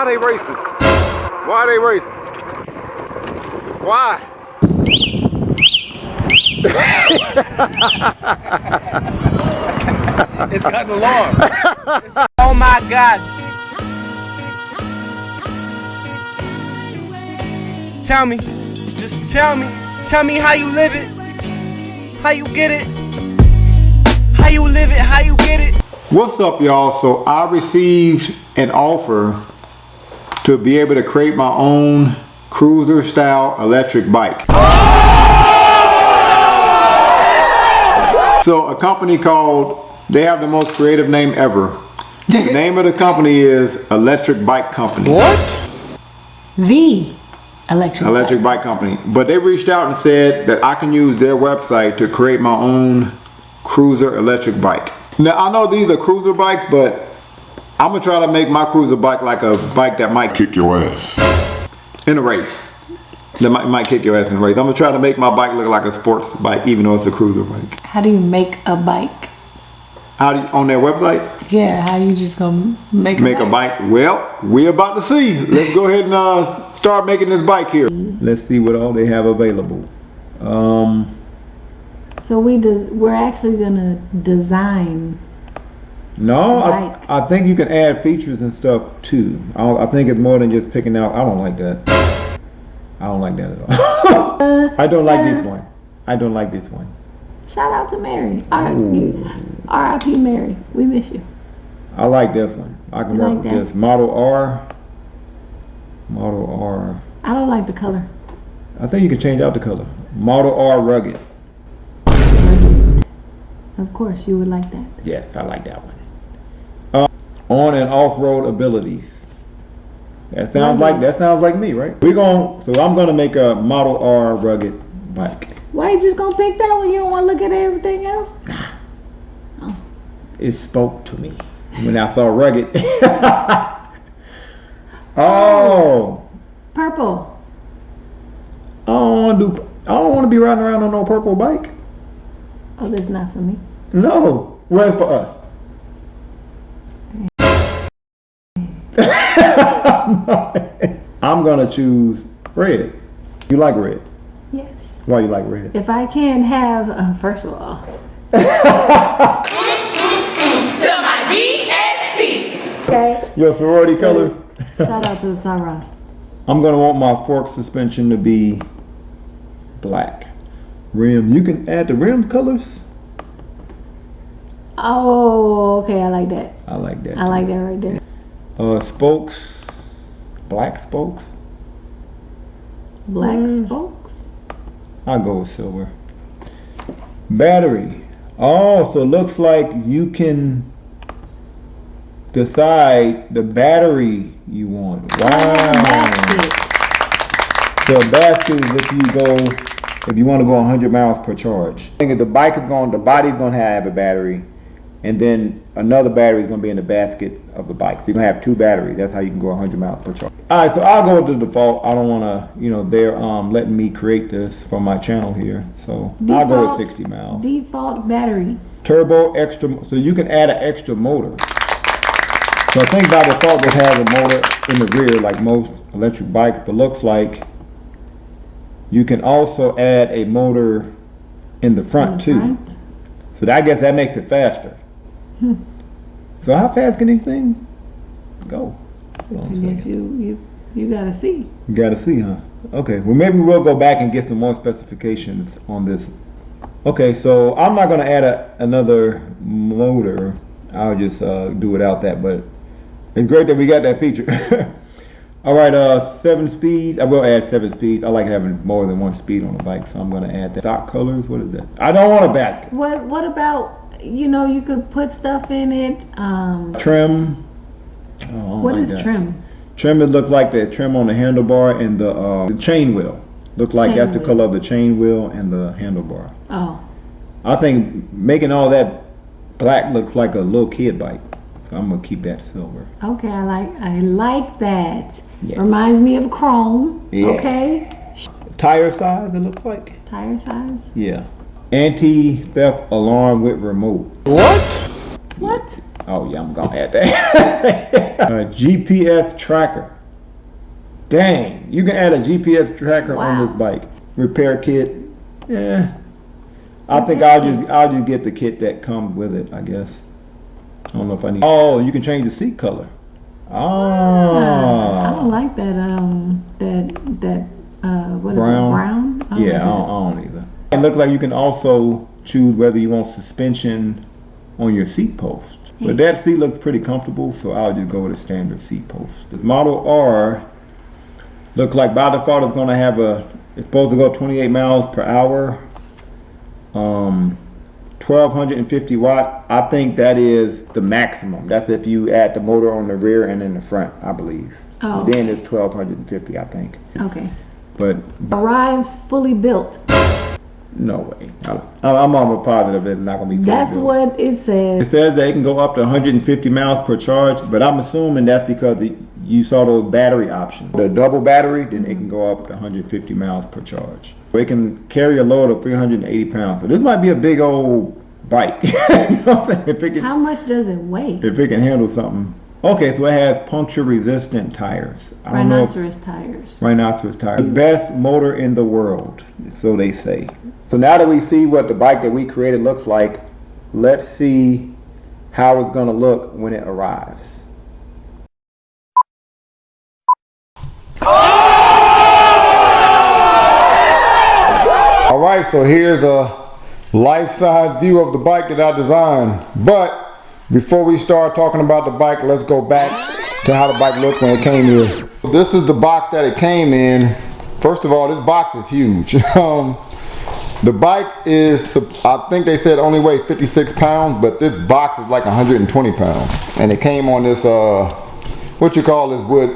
they racing? Why are they racing? Why? It's got an alarm. Oh my God. Tell me, just tell me how you live it, how you get it, how you live it, how you get it. What's up, y'all? So I received an offer to be able to create my own cruiser style electric bike. So a company called, they have the most creative name ever. The name of the company is Electric Bike Company. What? The Electric Bike Company. But they reached out and said that I can use their website to create my own cruiser electric bike. Now I know these are cruiser bikes, but I'm gonna try to make my cruiser bike like a bike that might kick your ass in a race. That might kick your ass in a race. I'm gonna try to make my bike look like a sports bike, even though it's a cruiser bike. How do you make a bike? How do you, on their website? Yeah, how you just gonna make a bike? Well, we're about to see. Let's go ahead and start making this bike here. Let's see what all they have available. So we're actually gonna design. No, I think you can add features and stuff too. I think it's more than just picking out. I don't like that. I don't like that at all. I don't like this one. I don't like this one. Shout out to Mary. R.I.P. Mary. We miss you. I like this one. I can work with this. Model R. I don't like the color. I think you can change out the color. Model R rugged. Of course, you would like that. Yes, I like that one. On and off-road abilities. That sounds like me, right? So I'm gonna make a Model R rugged bike. Why you just gonna pick that one? You don't want to look at everything else? Oh. It spoke to me when I saw rugged. Oh. Purple. I don't want to be riding around on no purple bike. Oh, that's not for me. No. Where's for us? I'm gonna choose red. You like red? Yes. Why you like red? If I can have, first of all. To my BST. Okay. Your sorority colors? Shout out to the Sunrise. I'm gonna want my fork suspension to be black. Rims. You can add the rims colors. Oh, okay. I like that. I like that. I like that right there. Spokes. Black spokes. Black spokes. I'll go with silver. Battery. Oh, so it looks like you can decide the battery you want. Wow. Basket. So a basket is if you want to go 100 miles per charge. I think if the body's going to have a battery, and then another battery is going to be in the basket of the bike. So you're going to have two batteries. That's how you can go 100 miles per charge. All right, so I'll go with the default. I don't want to, they're letting me create this for my channel here. So I'll go with 60 miles. Default battery. Turbo extra, so you can add an extra motor. So I think by default it has a motor in the rear like most electric bikes, but looks like you can also add a motor in the front too. So I guess that makes it faster. So how fast can these things go? I guess you gotta see. You gotta see, huh? Okay, well maybe we'll go back and get some more specifications on this. Okay, so I'm not gonna add another motor. I'll just do without that, but it's great that we got that feature. All right, 7 speeds. I will add 7 speeds. I like having more than one speed on the bike, so I'm gonna add that. Stock colors, what is that? I don't want a basket. What about, you could put stuff in it. Trim. What is trim? Trim, it looks like the trim on the handlebar and the chain wheel. Look like that's the color of the chain wheel and the handlebar. Oh. I think making all that black looks like a little kid bike. So I'm gonna keep that silver. Okay, I like that. Yeah. Reminds me of chrome. Yeah. Okay. Tire size, it looks like. Tire size? Yeah. Anti-theft alarm with remote. What? What? Oh yeah, I'm gonna add that. GPS tracker. Dang, you can add a GPS tracker on this bike. Repair kit, yeah. I think I'll just get the kit that comes with it, I guess. I don't know if I need. Oh, you can change the seat color. I don't like that. What is it? Brown? Yeah, I don't either. It looks like you can also choose whether you want suspension on your seat post. But that seat looks pretty comfortable, so I'll just go with a standard seat post. This Model R looks like by default it's going to have it's supposed to go 28 miles per hour, 1250 watt. I think that is the maximum. That's if you add the motor on the rear and in the front, I believe. Oh. Then it's 1250, I think. Okay. But arrives fully built. no way. I'm almost positive it's not going to be fully That's built. what it says. It says that it can go up to 150 miles per charge, but I'm assuming that's because you saw those battery options. The double battery, then it can go up to 150 miles per charge. It can carry a load of 380 pounds. So this might be a big old bike. You know what I'm saying? How much does it weigh? If it can handle something. Okay, so it has puncture resistant tires. Rhinoceros tires. Rhinoceros tires. The best motor in the world, so they say. So now that we see what the bike that we created looks like, let's see how it's gonna look when it arrives. All right, so here's a life-size view of the bike that I designed. But before we start talking about the bike, let's go back to how the bike looked when it came here. This is the box that it came in. First of all, this box is huge. The bike is, I think they said only weighed 56 pounds, but this box is like 120 pounds. And it came on this, what you call this wood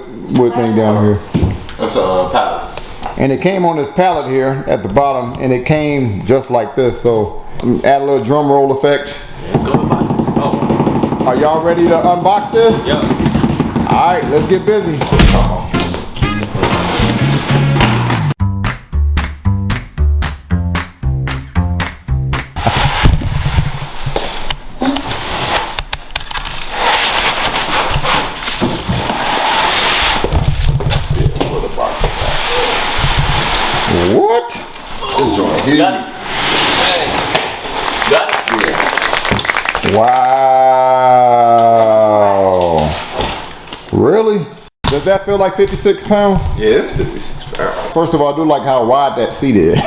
thing down here? That's a pallet. And it came on this pallet here at the bottom, and it came just like this. So add a little drum roll effect. Yeah, go unbox it. Oh. Are y'all ready to unbox this? Yeah. All right, let's get busy. What? This joint here. Got it? Yeah. Wow. Really? Does that feel like 56 pounds? Yeah, it's 56 pounds. First of all, I do like how wide that seat is.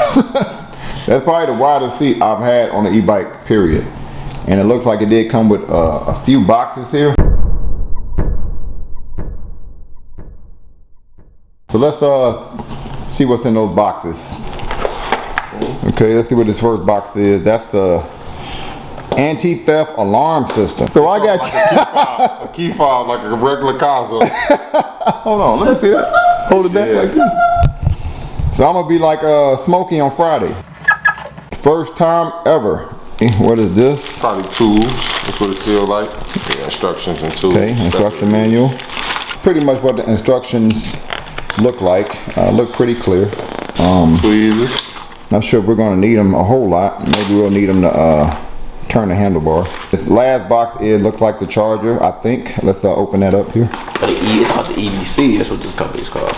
That's probably the widest seat I've had on an e-bike, period. And it looks like it did come with a few boxes here. So let's see what's in those boxes. Okay, let's see what this first box is. That's the anti-theft alarm system. So I got a key fob like a regular car. So. hold on, let me see that. Hold it back like this. So I'm gonna be like Smokey on Friday. First time ever. What is this? Probably tools. That's what it feels like. Yeah, instructions and tools. Okay, instruction manual. Pretty much what the instructions look like. Look pretty clear. Tweezers. Not sure if we're gonna need them a whole lot. Maybe we'll need them to turn the handlebar. The last box looks like the charger, I think. Let's open that up here. But it's called the EBC. That's what this company's called.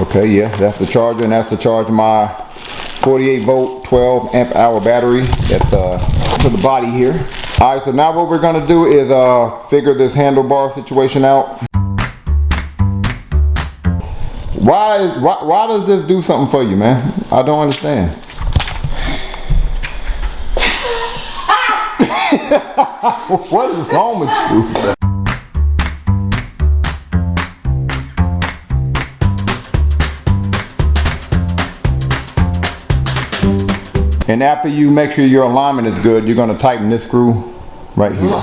Okay, yeah, that's the charger, and that's to charge my 48 volt, 12 amp hour battery. That's to the body here. All right, so now what we're gonna do is figure this handlebar situation out. Why does this do something for you, man? I don't understand. What is wrong with you? And after you make sure your alignment is good, you're going to tighten this screw right here.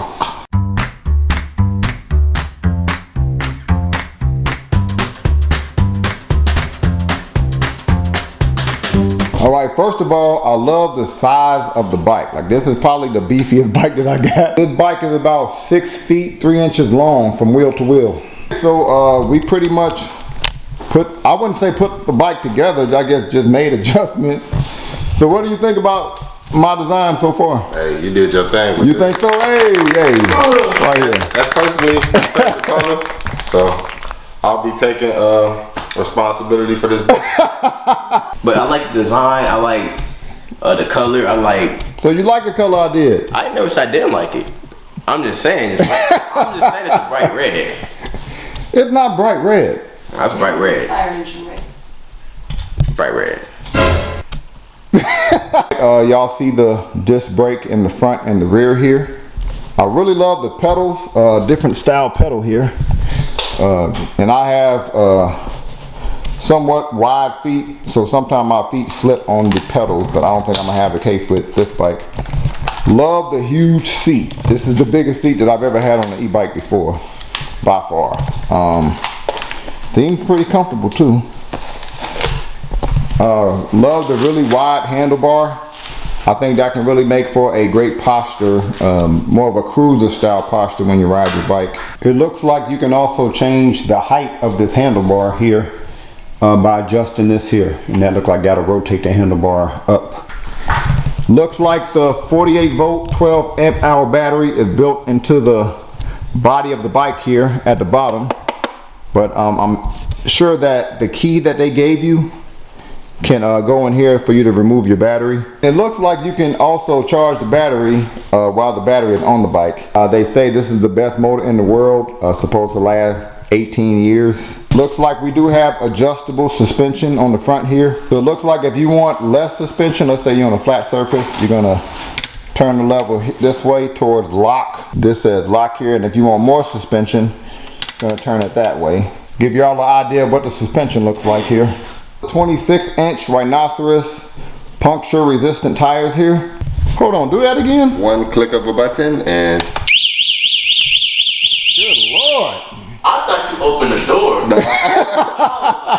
Alright, first of all, I love the size of the bike. Like, this is probably the beefiest bike that I got. This bike is about 6 feet 3 inches long from wheel to wheel. So we pretty much I wouldn't say put the bike together, I guess just made adjustments. So what do you think about my design so far? Hey, you did your thing with You it. think so? Hey, right here. That's personally my favorite color. So I'll be taking responsibility for this. But I like the design. I like the color. I like. So you like the color I did? I never said I didn't like it. I'm just saying. It's a bright red. It's not bright red. That's bright red. Orange and red. Bright red. Y'all see the disc brake in the front and the rear here. I really love the pedals, different style pedal here. And I have somewhat wide feet, so sometimes my feet slip on the pedals, but I don't think I'm gonna have a case with this bike. Love the huge seat. This is the biggest seat that I've ever had on an e-bike before, by far. Seems pretty comfortable too. Love the really wide handlebar. I think that can really make for a great posture, more of a cruiser style posture when you ride your bike. It looks like you can also change the height of this handlebar here by adjusting this here, and that looks like that'll rotate the handlebar up. Looks like the 48 volt 12 amp hour battery is built into the body of the bike here at the bottom, but I'm sure that the key that they gave you can go in here for you to remove your battery. It looks like you can also charge the battery while the battery is on the bike. They say this is the best motor in the world, supposed to last 18 years. Looks like we do have adjustable suspension on the front here. So it looks like if you want less suspension, let's say you're on a flat surface, you're gonna turn the lever this way towards lock. This says lock here, and if you want more suspension, you're gonna turn it that way. Give y'all an idea of what the suspension looks like here. 26-inch rhinoceros puncture resistant tires here. Hold on, do that again. One click of a button and. Good Lord. I thought you opened the door.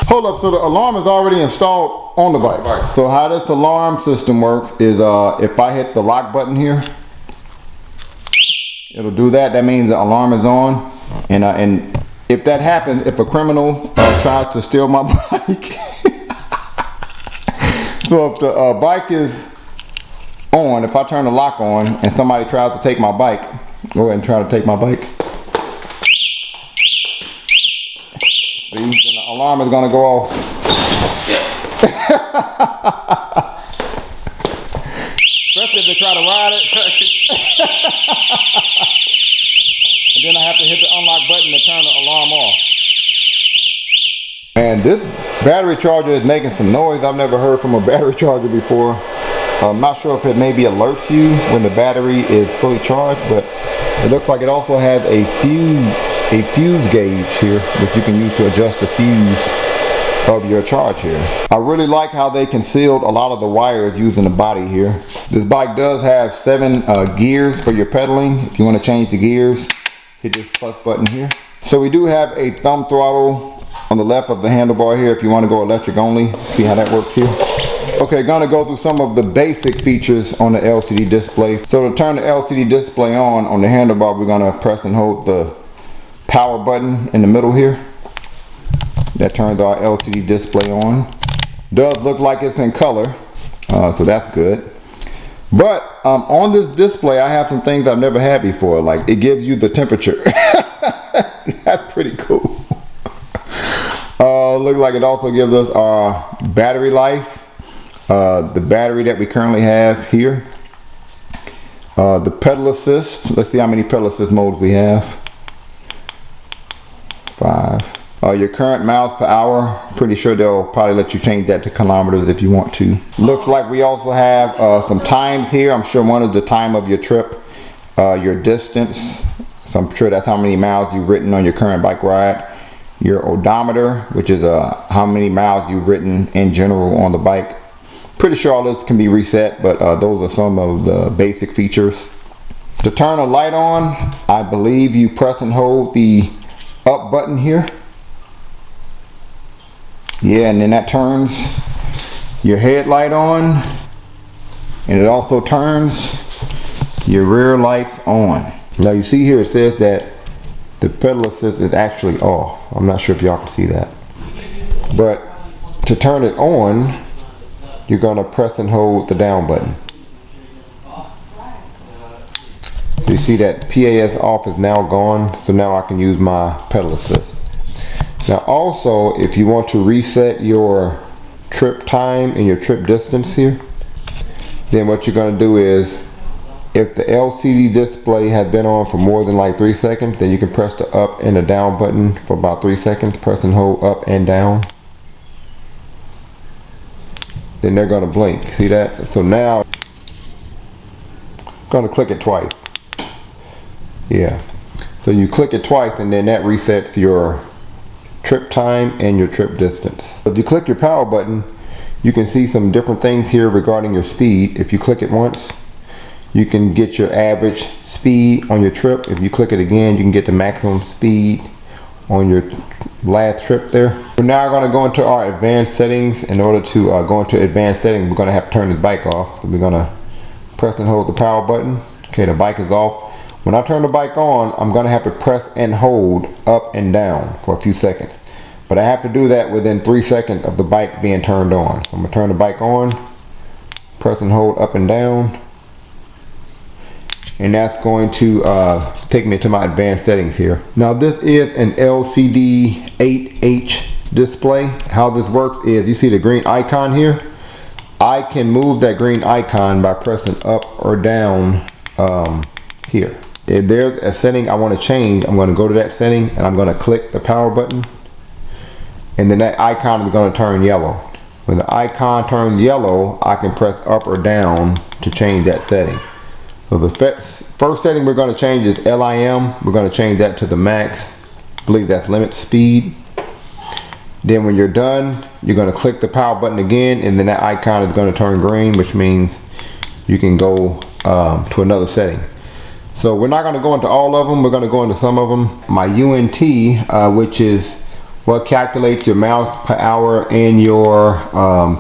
Hold up, so the alarm is already installed on the bike. Right. So how this alarm system works is if I hit the lock button here, it'll do that. That means the alarm is on. And if that happens, if a criminal tries to steal my bike, so if the bike is on, if I turn the lock on and somebody tries to take my bike, go ahead and try to take my bike. See, then the alarm is gonna go off. Especially if they try to ride it. And then I have to hit the unlock button to turn the alarm off. And this battery charger is making some noise I've never heard from a battery charger before. I'm not sure if it maybe alerts you when the battery is fully charged, but it looks like it also has a fuse gauge here that you can use to adjust the fuse of your charge here. I really like how they concealed a lot of the wires using the body here. This bike does have 7 gears for your pedaling. If you want to change the gears, hit this plus button here. So we do have a thumb throttle on the left of the handlebar here if you want to go electric only. See how that works here. Okay, gonna go through some of the basic features on the LCD display. So to turn the LCD display on the handlebar, we're gonna press and hold the power button in the middle here. That turns our LCD display on. Does look like it's in color, so that's good. But on this display, I have some things I've never had before. Like it gives you the temperature. That's pretty cool. Looks like it also gives us our battery life. The battery that we currently have here. The pedal assist. Let's see how many pedal assist modes we have. 5. Your current miles per hour. Pretty sure they'll probably let you change that to kilometers if you want to. Looks like we also have some times here. I'm sure one is the time of your trip, your distance. So I'm sure that's how many miles you've ridden on your current bike ride. Your odometer, which is how many miles you've ridden in general on the bike. Pretty sure all this can be reset, but those are some of the basic features. To turn a light on, I believe you press and hold the up button here. Yeah, and then that turns your headlight on, and it also turns your rear lights on. Now you see here it says that the pedal assist is actually off. I'm not sure if y'all can see that. But to turn it on, you're gonna press and hold the down button. So you see that PAS off is now gone, so now I can use my pedal assist. Now also, if you want to reset your trip time and your trip distance here, then what you're going to do is, if the LCD display has been on for more than like 3 seconds, then you can press the up and the down button for about 3 seconds. Press and hold up and down. Then they're going to blink. See that? So now, I'm going to click it twice. Yeah. So you click it twice and then that resets your trip time and your trip distance. If you click your power button, you can see some different things here regarding your speed. If you click it once, you can get your average speed on your trip. If you click it again, you can get the maximum speed on your last trip there. We're now going to go into our advanced settings. In order to go into advanced settings, we're going to have to turn this bike off. So we're going to press and hold the power button. Okay, the bike is off. When I turn the bike on, I'm going to have to press and hold up and down for a few seconds. But I have to do that within 3 seconds of the bike being turned on. So I'm going to turn the bike on, press and hold up and down. And that's going to take me to my advanced settings here. Now this is an LCD 8H display. How this works is, you see the green icon here? I can move that green icon by pressing up or down here. If there's a setting I want to change, I'm going to go to that setting and I'm going to click the power button. And then that icon is going to turn yellow. When the icon turns yellow, I can press up or down to change that setting. So the first setting we're going to change is LIM. We're going to change that to the max. I believe that's limit speed. Then when you're done, you're going to click the power button again, and then that icon is going to turn green, which means you can go to another setting. So we're not going to go into all of them. We're going to go into some of them. My UNT, which is what calculates your miles per hour and your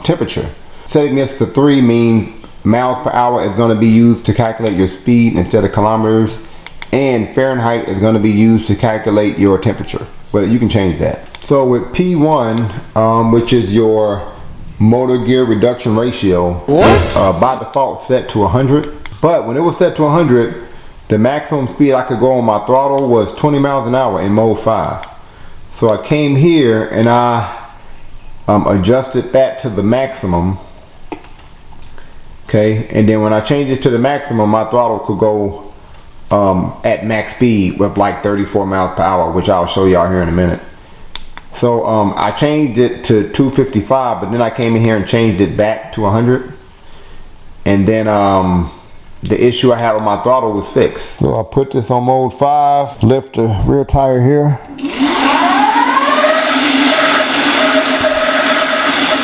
temperature. Setting this to 3 means miles per hour is going to be used to calculate your speed instead of kilometers, and Fahrenheit is going to be used to calculate your temperature, but you can change that. So with P1, which is your motor gear reduction ratio, by default set to 100, but when it was set to 100, the maximum speed I could go on my throttle was 20 miles an hour in mode 5. So I came here and I adjusted that to the maximum. Okay, and then when I changed it to the maximum, my throttle could go at max speed with like 34 miles per hour, which I'll show y'all here in a minute. So I changed it to 255, but then I came in here and changed it back to 100. And then the issue I had with my throttle was fixed. So I put this on mode 5, lift the rear tire here.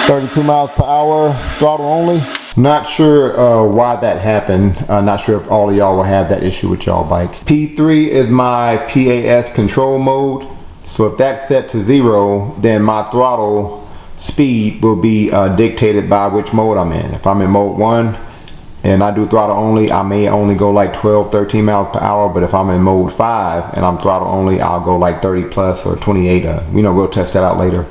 32 miles per hour, throttle only. Not sure why that happened. Not sure if all of y'all will have that issue with y'all bike. P3 is my PAS control mode. So if that's set to 0, then my throttle speed will be dictated by which mode I'm in. If I'm in mode 1 and I do throttle only, I may only go like 12, 13 miles per hour. But if I'm in mode 5 and I'm throttle only, I'll go like 30 plus or 28. We'll test that out later.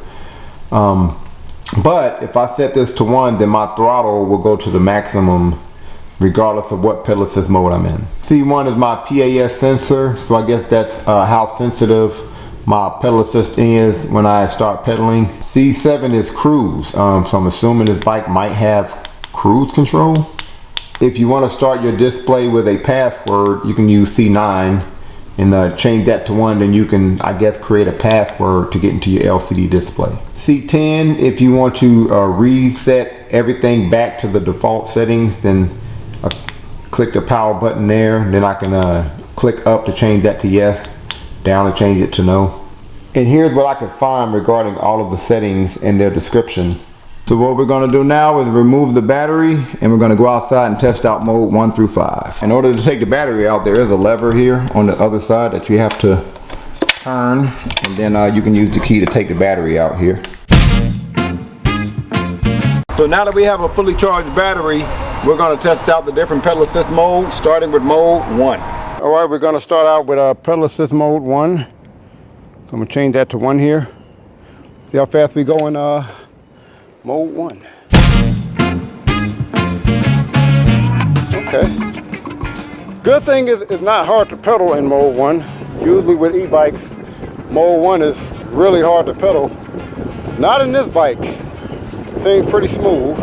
But if I set this to 1, then my throttle will go to the maximum regardless of what pedal assist mode I'm in. C1 is my PAS sensor, so I guess that's how sensitive my pedal assist is when I start pedaling. C7 is cruise, so I'm assuming this bike might have cruise control. If you want to start your display with a password, you can use C9 and change that to 1, then you can, I guess, create a password to get into your LCD display. C10, if you want to reset everything back to the default settings, then click the power button there. Then I can click up to change that to yes, down to change it to no. And here's what I can find regarding all of the settings and their description. So what we're going to do now is remove the battery, and we're going to go outside and test out mode 1 through 5. In order to take the battery out, there is a lever here on the other side that you have to turn, and then you can use the key to take the battery out here. So now that we have a fully charged battery, we're going to test out the different pedal assist modes, starting with mode 1. Alright, we're going to start out with pedal assist mode 1. So I'm going to change that to 1 here. See how fast we go in mode 1. Okay. Good thing is it's not hard to pedal in mode 1. Usually with e-bikes, mode 1 is really hard to pedal. Not in this bike. Thing's pretty smooth.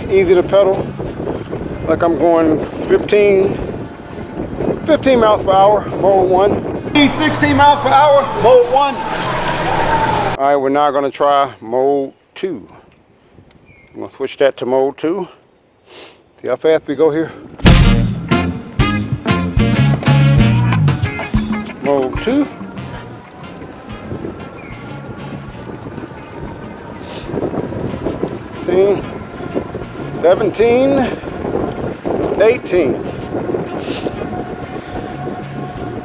Easy to pedal. Like I'm going 15 miles per hour, mode 1. 16 miles per hour, mode 1. All right, we're now gonna try mode 2. I'm gonna switch that to mode 2. See how fast we go here. Mode 2. 16, 17, 18.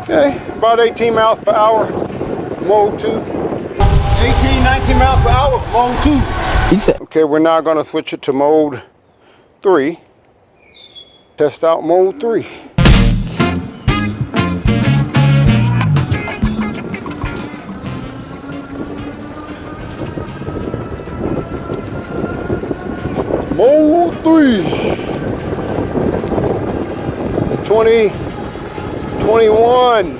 Okay, about 18 miles per hour, mode 2. 18, 19 miles per hour, mode 2. Okay, we're now gonna switch it to mode 3. Test out mode 3. Mode 3. 20, 21.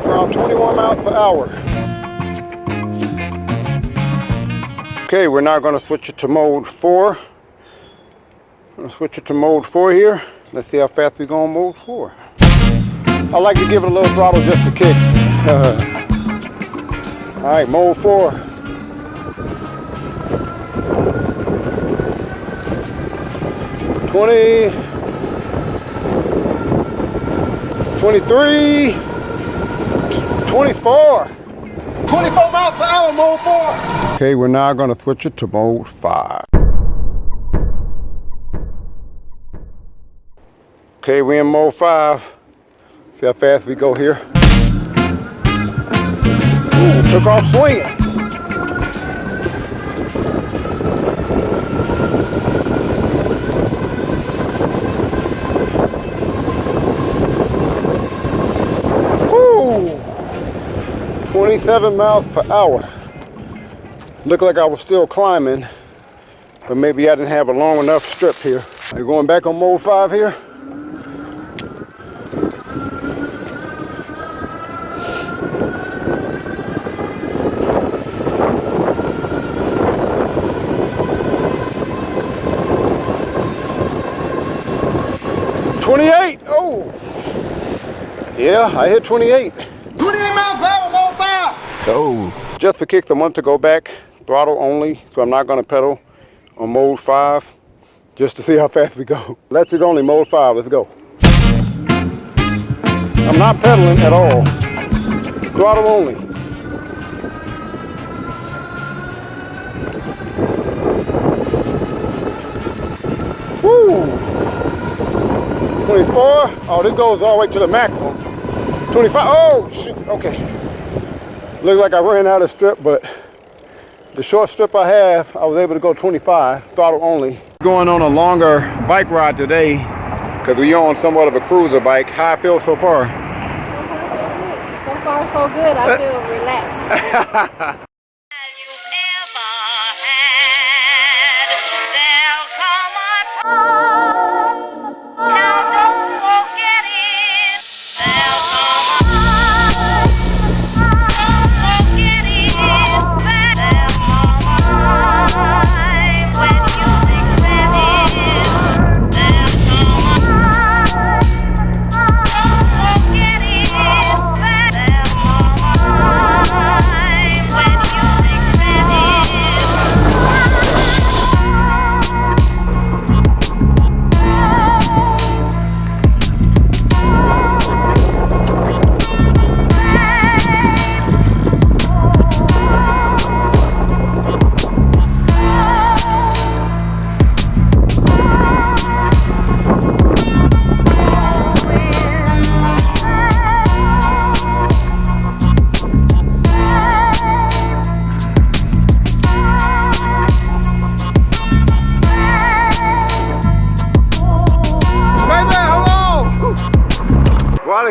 Around 21 miles per hour. Okay, we're now going to switch it to mode 4. I'm going to switch it to mode 4 here. Let's see how fast we go on mode 4. I like to give it a little throttle just for kicks. All right, mode 4. 20, 23, 24. 24 miles per hour, mode 4. Okay, we're now going to switch it to mode 5. Okay, we're in mode 5. See how fast we go here. Ooh, took off swinging. Ooh, 27 miles per hour. Looked like I was still climbing, but maybe I didn't have a long enough strip here. Are you going back on mode 5 here? Oh, yeah, I hit 28. 28 miles per hour, mode 5. Oh. Just for kicks, I want to go back throttle only, so I'm not going to pedal on mode 5 just to see how fast we go. Electric only, mode 5, let's go. I'm not pedaling at all. Throttle only. Woo! 24. Oh, this goes all the way to the maximum. 25. Oh, shoot. Okay. Looks like I ran out of strip, but the short strip I have, I was able to go 25, throttle only. Going on a longer bike ride today because we're on somewhat of a cruiser bike. How I feel so far? So far, so good. I feel relaxed.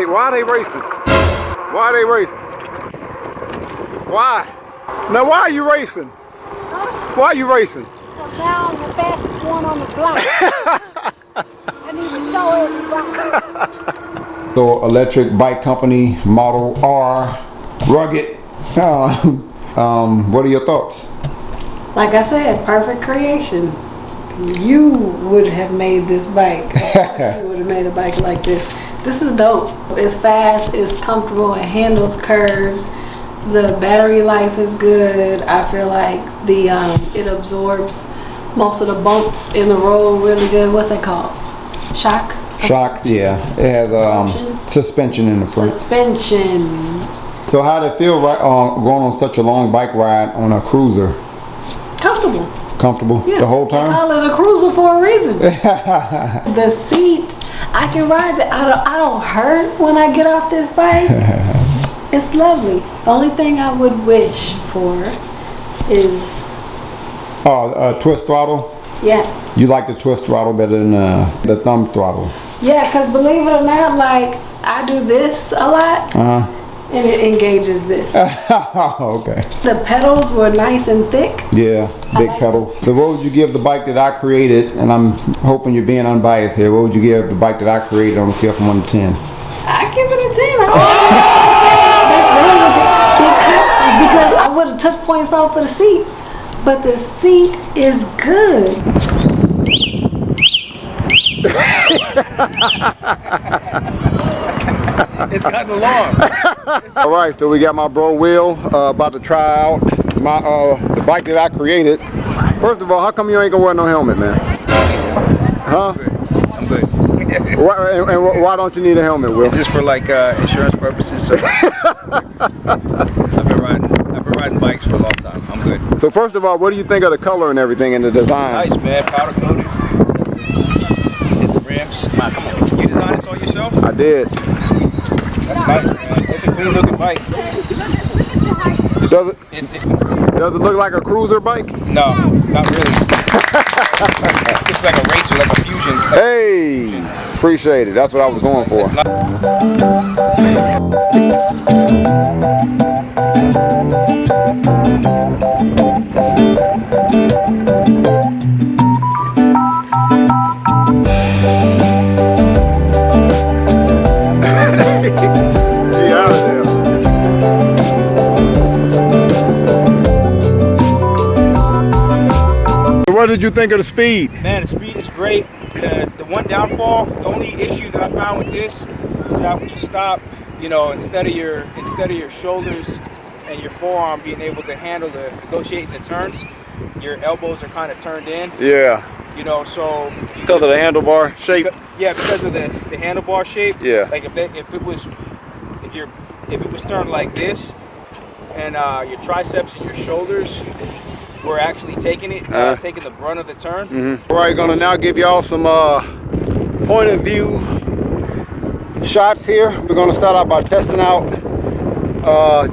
Why are they racing? Why are they racing? Why? Now why are you racing? Why are you racing? Now I'm the fastest one on the block. I need to show everybody. So electric bike company model R rugged. What are your thoughts? Like I said, perfect creation. You would have made this bike. You would have made a bike like this. This is dope. It's fast, it's comfortable, it handles curves. The battery life is good. I feel like the it absorbs most of the bumps in the road really good. What's that called? Shock? Shock, yeah. It has suspension in the front. Suspension. So how did it feel going on such a long bike ride on a cruiser? Comfortable. Comfortable the whole time? They call it a cruiser for a reason. The seat, I can ride it. I don't hurt when I get off this bike. It's lovely. The only thing I would wish for is... twist throttle? Yeah. You like the twist throttle better than the thumb throttle? Yeah, because believe it or not, like, I do this a lot. And it engages this. Okay. The pedals were nice and thick. Yeah, big pedals. So what would you give the bike that I created, and I'm hoping you're being unbiased here, what would you give the bike that I created on a scale from 1 to 10? I give it a 10. That's really good. Because I would have took points off for the seat. But the seat is good. It's gotten along. All right, so we got my bro Will about to try out my the bike that I created. First of all, how come you ain't gonna wear no helmet, man? Huh? I'm good. Why don't you need a helmet, Will? It's just for like insurance purposes. So I've been riding bikes for a long time. I'm good. So first of all, what do you think of the color and everything and the design? Nice, man. Powder coated. Hit the rims. Come on. You designed this all yourself? I did. That's nice, man. It's a clean looking bike. Does it look like a cruiser bike? No, not really. It looks like a racer, like a fusion. Hey, appreciate it. That's what I was going for. What did you think of the speed? Man, the speed is great. The one downfall, the only issue that I found with this is that when you stop, you know, instead of your shoulders and your forearm being able to handle negotiating the turns, your elbows are kind of turned in. Yeah. You know, so because of the handlebar shape. Yeah, because of the handlebar shape. Yeah. Like if it was turned like this, and your triceps and your shoulders were actually taking the brunt of the turn. Mm-hmm. All right, gonna now give y'all some point of view shots here. We're gonna start out by testing out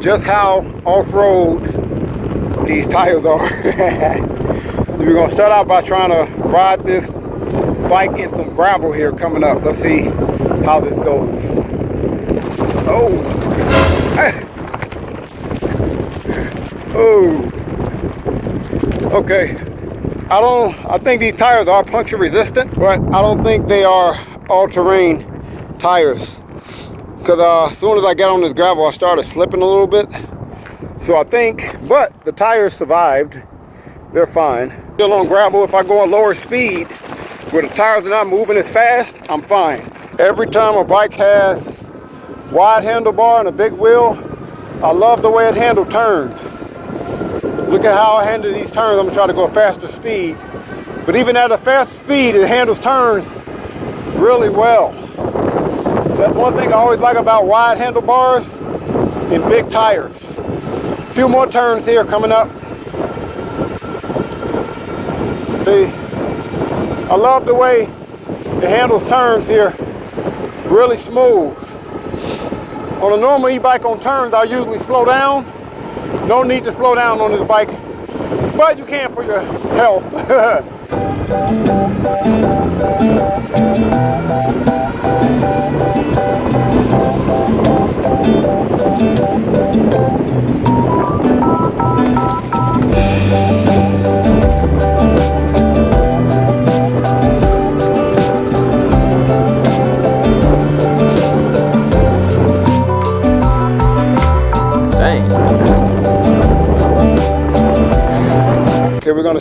just how off-road these tires are. So we're gonna start out by trying to ride this bike in some gravel here coming up. Let's see how this goes. Oh. Okay, I think these tires are puncture resistant, but I don't think they are all-terrain tires. Because as soon as I got on this gravel, I started slipping a little bit. So I think, but the tires survived. They're fine. Still on gravel, if I go at lower speed, where the tires are not moving as fast, I'm fine. Every time a bike has wide handlebar and a big wheel, I love the way it handles turns. Look at how I handle these turns. I'm gonna try to go a faster speed. But even at a fast speed, it handles turns really well. That's one thing I always like about wide handlebars and big tires. A few more turns here coming up. See, I love the way it handles turns here. Really smooth. On a normal e-bike on turns, I usually slow down. No need to slow down on this bike, but you can for your health.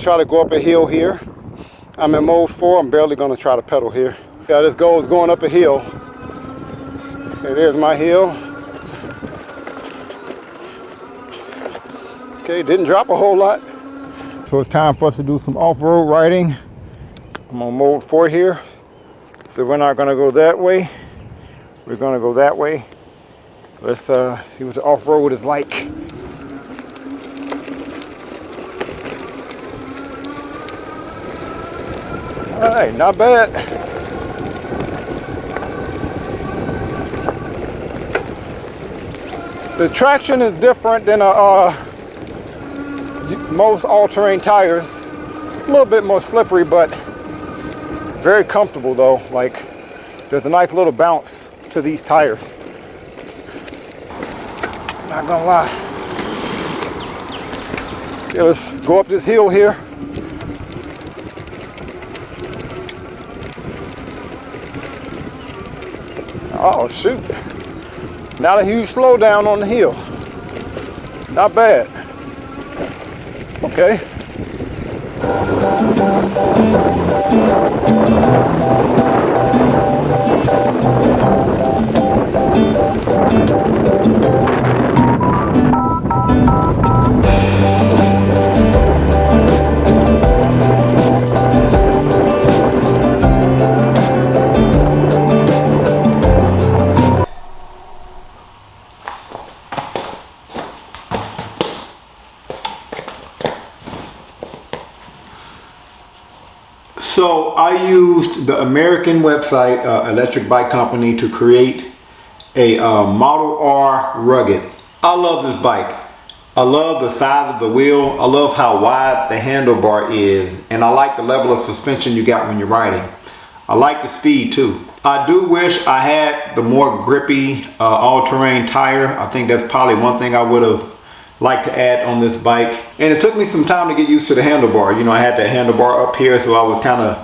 try to go up a hill here. I'm in mode 4. I'm barely going to try to pedal here. Yeah, this goal is going up a hill. Okay, there's my hill. Okay, didn't drop a whole lot. So it's time for us to do some off-road riding. I'm on mode 4 here. So we're not going to go that way. We're going to go that way. Let's see what the off-road is like. All right, not bad. The traction is different than most all-terrain tires. A little bit more slippery, but very comfortable though. Like, there's a nice little bounce to these tires. Not gonna lie. Yeah, let's go up this hill here. Oh shoot. Not a huge slowdown on the hill. Not bad. Okay. So I used the American website, Electric Bike Company, to create a Model R Rugged. I love this bike. I love the size of the wheel. I love how wide the handlebar is. And I like the level of suspension you got when you're riding. I like the speed too. I do wish I had the more grippy all-terrain tire. I think that's probably one thing I would have liked to add on this bike. And it took me some time to get used to the handlebar. You know, I had the handlebar up here, so I was kind of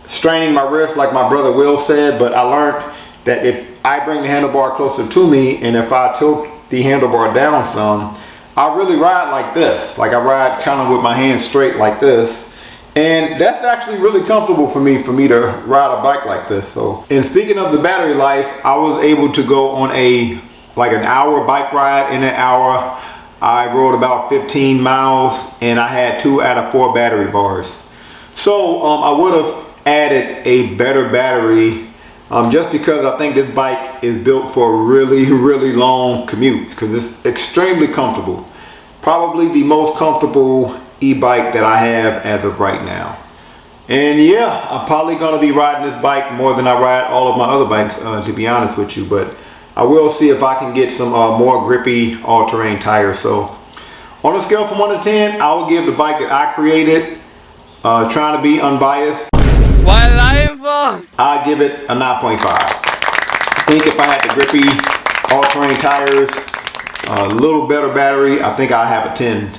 straining my wrist like my brother Will said, but I learned that if I bring the handlebar closer to me and if I tilt the handlebar down some, I really ride like this. Like I ride kind of with my hands straight like this. And that's actually really comfortable for me to ride a bike like this. So, and speaking of the battery life, I was able to go on an hour bike ride. In an hour, I rode about 15 miles and I had 2 out of 4 battery bars. So I would have added a better battery just because I think this bike is built for really, really long commutes because it's extremely comfortable. Probably the most comfortable e-bike that I have as of right now. And yeah, I'm probably going to be riding this bike more than I ride all of my other bikes, to be honest with you. But I will see if I can get some more grippy all-terrain tires. So on a scale from 1 to 10, I will give the bike that I created, trying to be unbiased, What lying for? I'll give it a 9.5. I think if I had the grippy all-terrain tires, a little better battery, I think I have a 10.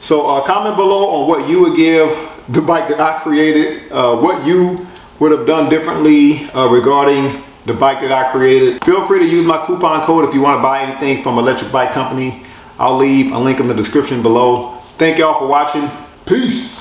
So comment below on what you would give the bike that I created, what you would have done differently regarding the bike that I created. Feel free to use my coupon code if you want to buy anything from Electric Bike Company. I'll leave a link in the description below. Thank y'all for watching. Peace.